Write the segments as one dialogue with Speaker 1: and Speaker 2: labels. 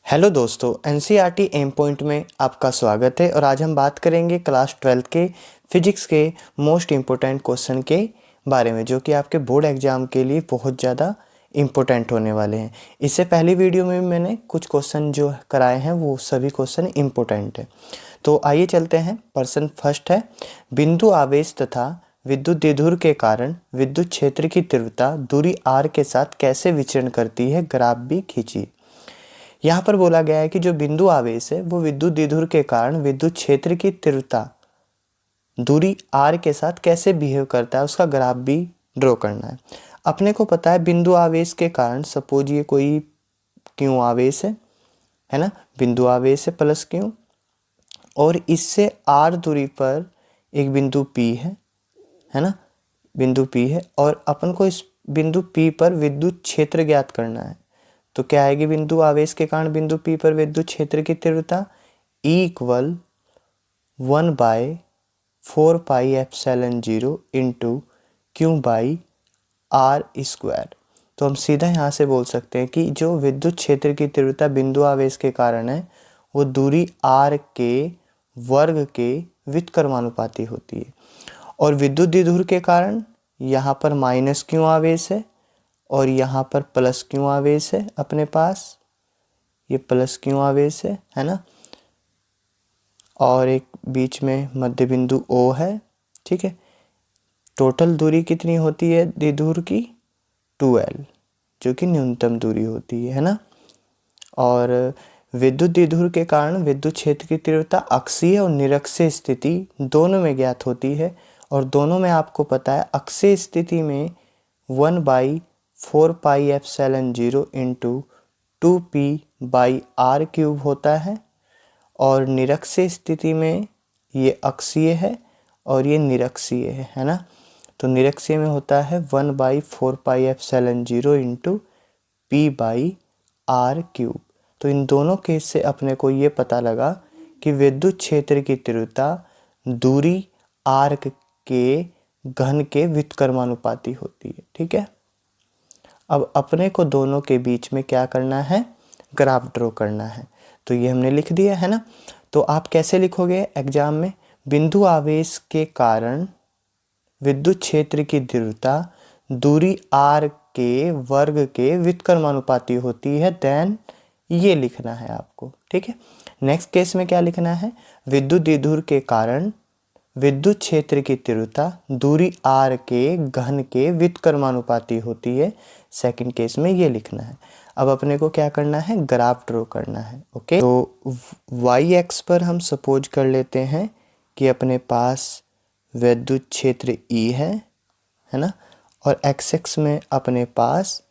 Speaker 1: Hello दोस्तों, NCERT M point में आपका स्वागत है। और आज हम बात करेंगे क्लास 12 के फिजिक्स के मोस्ट इम्पोर्टेंट क्वेश्चन के बारे में, जो कि आपके बोर्ड एग्जाम के लिए बहुत ज़्यादा इम्पोर्टेंट होने वाले हैं। इससे पहली वीडियो में भी मैंने कुछ क्वेश्चन जो कराए हैं वो सभी क्वेश्चन इम्पोर्टेंट है। तो आइए चलते हैं। प्रश्न फर्स्ट है, बिंदु आवेश तथा विद्युत द्विध्रुव के कारण विद्युत क्षेत्र की तीव्रता दूरी r के साथ कैसे विचरण करती है, ग्राफ भी खींचिए। यहाँ पर बोला गया है कि जो बिंदु आवेश है वो विद्युत द्विध्रुव के कारण विद्युत क्षेत्र की तीव्रता दूरी r के साथ कैसे बिहेव करता है, उसका ग्राफ भी ड्रॉ करना है। अपने को पता है बिंदु आवेश के कारण, सपोज ये कोई क्यू आवेश है ना, बिंदु आवेश है प्लस क्यू, और इससे r दूरी पर एक बिंदु P है ना, बिंदु P है, और अपन को इस बिंदु P पर विद्युत क्षेत्र ज्ञात करना है। तो क्या आएगी बिंदु आवेश के कारण बिंदु P पर विद्युत क्षेत्र की तीव्रता E equal 1/4πε0 into Q by R square. तो हम सीधा यहाँ से बोल सकते हैं कि जो विद्युत क्षेत्र की तीव्रता बिंदु आवेश के कारण है वो दूरी r के वर्ग के व्युत्क्रमानुपाती होती है। और विद्युत द्विध्रुव के कारण यहाँ पर माइनस क्यू आवेश है और यहाँ पर प्लस क्यू आवेश है, अपने पास ये प्लस क्यू आवेश है ना, और एक बीच में मध्य बिंदु O है। ठीक है, टोटल दूरी कितनी होती है द्विध्रुव की, 2L, जो कि न्यूनतम दूरी होती है ना। और विद्युत द्विध्रुव के कारण विद्युत क्षेत्र की तीव्रता अक्षीय और निरक्षीय स्थिति दोनों में ज्ञात होती है, और दोनों में आपको पता है अक्षीय स्थिति में 1/4πε0 इंटू 2p/r³ होता है, और निरक्षीय स्थिति में ये अक्षीय है और ये निरक्षीय है ना। तो निरक्षीय में होता है 1/4πε0 इंटू p/r³। तो इन दोनों केस से अपने को ये पता लगा कि विद्युत क्षेत्र की तीव्रता दूरी r के घन के व्युत्क्रमानुपाती होती है। ठीक है, अब अपने को दोनों के बीच में क्या करना है, ग्राफ ड्रॉ करना है। तो ये हमने लिख दिया है ना। तो आप कैसे लिखोगे एग्जाम में, बिंदु आवेश के कारण विद्युत क्षेत्र की तीव्रता दूरी r के वर्ग के व्युत्क्रमानुपाती होती है, देन ये लिखना है आपको। ठीक है, नेक्स्ट केस में क्या लिखना है, विद्युत द्विध्रुव के कारण विद्युत क्षेत्र की तीव्रता दूरी r के घन के व्युत्क्रमानुपाती होती है, सेकंड केस में ये लिखना है। अब अपने को क्या करना है, ग्राफ ड्रॉ करना है। ओके, तो y एक्स पर हम सपोज कर लेते हैं कि अपने पास विद्युत क्षेत्र E है ना, और x एक्स में अपने पास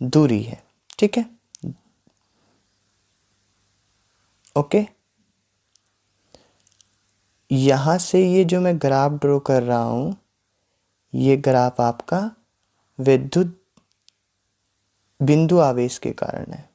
Speaker 1: दूरी है। ठीक है, ओके, यहाँ से ये जो मैं ग्राफ ड्रॉ कर रहा हूँ, ये ग्राफ आपका विद्युत बिंदु आवेश के कारण है,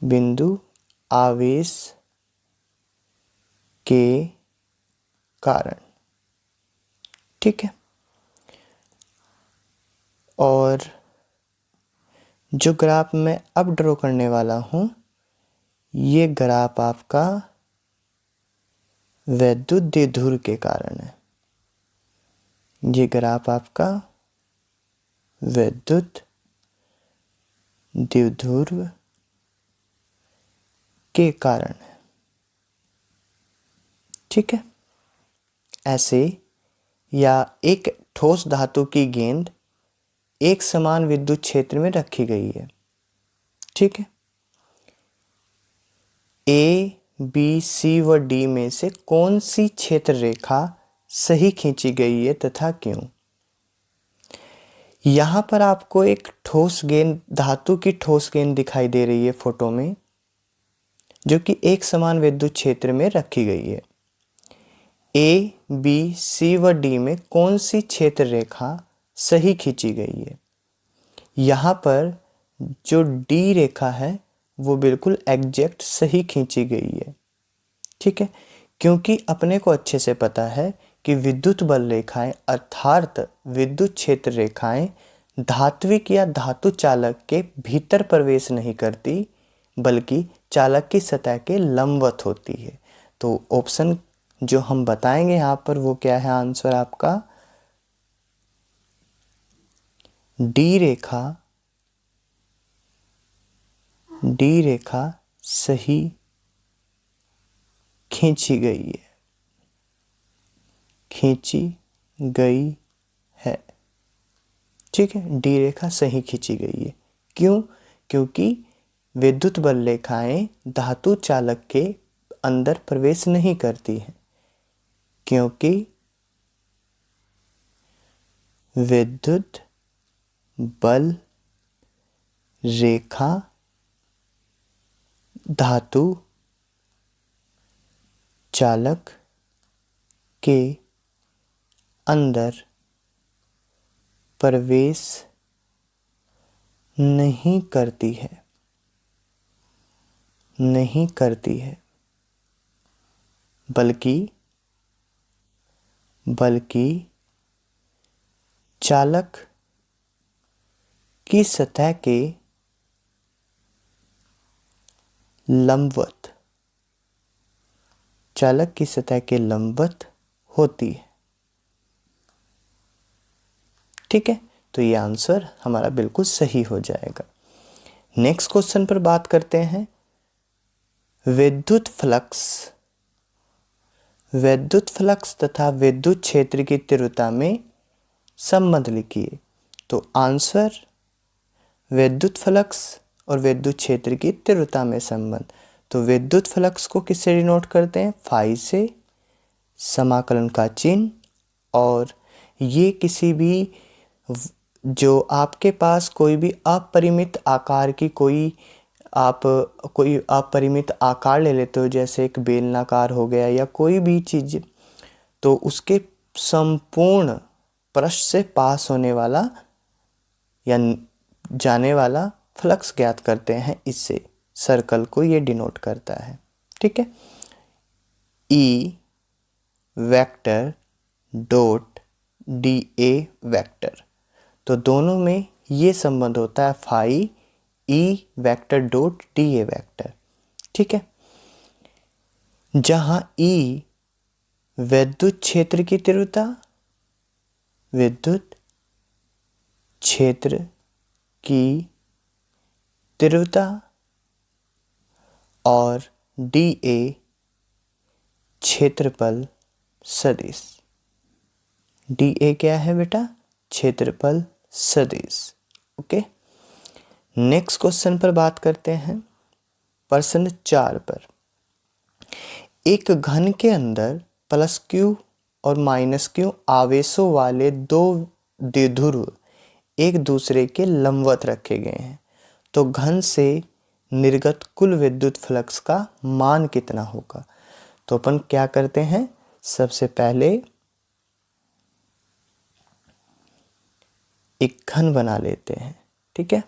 Speaker 1: बिंदु आवेश के कारण। ठीक है, और जो ग्राफ मैं अब ड्रॉ करने वाला हूँ, ये ग्राफ आपका विद्युत द्विध्रुव के कारण है। ये ग्राफ आपका विद्युत द्विध्रुव के कारण है। ठीक है, ऐसे या एक ठोस धातु की गेंद एक समान विद्युत क्षेत्र में रखी गई है। ठीक है, A, B, C व D में से कौन सी क्षेत्र रेखा सही खींची गई है तथा क्यों। यहाँ पर आपको एक ठोस गेंद, धातु की ठोस गेंद दिखाई दे रही है फोटो में, जो कि एक समान विद्युत क्षेत्र में रखी गई है। A, B, C व D में कौन सी क्षेत्र रेखा सही खींची गई है। यहाँ पर जो D रेखा है वो बिल्कुल एग्जैक्ट सही खींची गई है। ठीक है, क्योंकि अपने को अच्छे से पता है कि विद्युत बल रेखाएं अर्थात विद्युत क्षेत्र रेखाएं धात्विक या धातु चालक के भीतर प्रवेश नहीं करती, बल्कि चालक की सतह के लंबवत होती है। तो ऑप्शन जो हम बताएंगे यहाँ पर वो क्या है, आंसर आपका डी रेखा, डी रेखा सही खींची गई है, खींची गई है। ठीक है, डी रेखा सही खींची गई है। क्यों? क्योंकि विद्युत बल रेखाएं धातु चालक के अंदर प्रवेश नहीं करती हैं, क्योंकि विद्युत बल रेखा धातु चालक के अंदर प्रवेश नहीं करती है, नहीं करती है, बल्कि चालक की सतह के लंबवत, चालक की सतह के लंबवत होती है। ठीक है, तो ये आंसर हमारा बिल्कुल सही हो जाएगा। नेक्स्ट क्वेश्चन पर बात करते हैं। विद्युत फ्लक्स तथा विद्युत क्षेत्र की तीव्रता में संबंध लिखिए। तो आंसर विद्युत फ्लक्स और विद्युत क्षेत्र की तीव्रता में संबंध। तो विद्युत फ्लक्स को किससे डिनोट करते हैं? फाई से, समाकलन का चिन्ह, और ये किसी भी जो आपके पास कोई भी अपरिमित आकार की कोई अपरिमित आकार ले लेते हो, जैसे एक बेलनाकार हो गया या कोई भी चीज़, तो उसके संपूर्ण पृष्ठ से पास होने वाला या जाने वाला फ्लक्स ज्ञात करते हैं। इससे सर्कल को ये डिनोट करता है। ठीक है, E vector dot D A vector, तो दोनों में ये संबंध होता है phi E vector dot D A vector. ठीक है, जहां ई विद्युत क्षेत्र की तीव्रता, विद्युत क्षेत्र की तीव्रता, और डी ए क्षेत्रफल सदिश। डी ए क्या है बेटा? क्षेत्रफल सदिश। ओके, नेक्स्ट क्वेश्चन पर बात करते हैं। प्रश्न 4 पर, एक घन के अंदर प्लस क्यू और माइनस क्यू आवेशों वाले दो द्विध्रुव एक दूसरे के लंबवत रखे गए हैं। तो घन से निर्गत कुल विद्युत फ्लक्स का मान कितना होगा? तो अपन क्या करते हैं, सबसे पहले एक घन बना लेते हैं। ठीक है,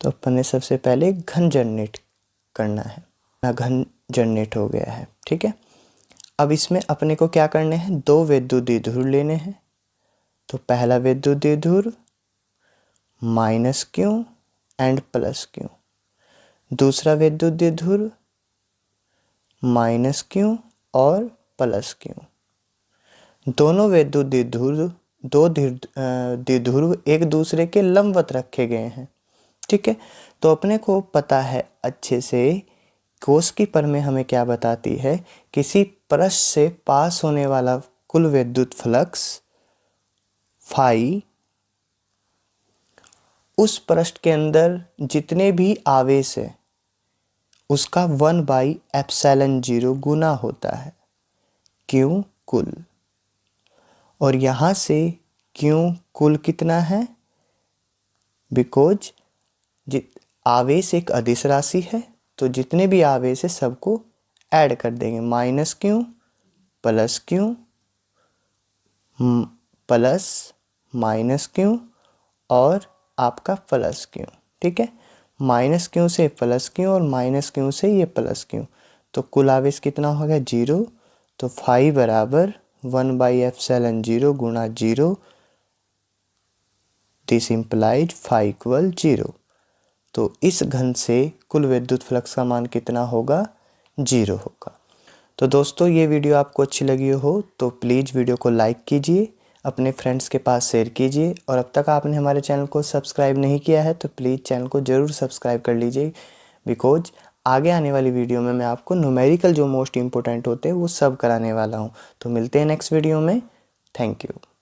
Speaker 1: तो अपन ने सबसे पहले घन जनरेट करना है। घन जनरेट हो गया है। ठीक है, अब इसमें अपने को क्या करने हैं, दो विद्युत द्विध्रुव लेने हैं। तो पहला विद्युत द्विध्रुव minus Q and plus Q, दूसरा विद्युत द्विध्रुव माइनस क्यू और प्लस क्यू। दोनों विद्युत द्विध्रुव एक दूसरे के लंबवत रखे गए हैं। ठीक है, तो अपने को पता है अच्छे से, कोश की प्रमेय हमें क्या बताती है, किसी पृष्ठ से पास होने वाला कुल विद्युत फ्लक्स फाई उस पृष्ठ के अंदर जितने भी आवेश है उसका 1/ε0 गुना होता है क्यों कुल। और यहां से क्यों कुल कितना है? बिकॉज आवेश एक अदिश राशि है, तो जितने भी आवेश है सबको ऐड कर देंगे। Minus Q plus Q plus minus Q और आपका प्लस क्यू। ठीक है, माइनस क्यू से प्लस क्यू और माइनस क्यू से ये प्लस क्यू, तो कुल आवेश कितना हो गया? 0। तो फाई बराबर 1/ε0 गुणा 0 दिस इम्प्लाइज फाई इक्वल 0। तो इस घन से कुल विद्युत फ्लक्स का मान कितना होगा? 0 होगा। तो दोस्तों ये वीडियो आपको अच्छी लगी हो तो प्लीज़ वीडियो को लाइक कीजिए, अपने फ्रेंड्स के पास शेयर कीजिए, और अब तक आपने हमारे चैनल को सब्सक्राइब नहीं किया है तो प्लीज़ चैनल को ज़रूर सब्सक्राइब कर लीजिए, बिकॉज आगे आने वाली वीडियो में मैं आपको न्यूमेरिकल जो मोस्ट इम्पोर्टेंट होते हैं वो सब कराने वाला हूँ। तो मिलते हैं नेक्स्ट वीडियो में। Thank you.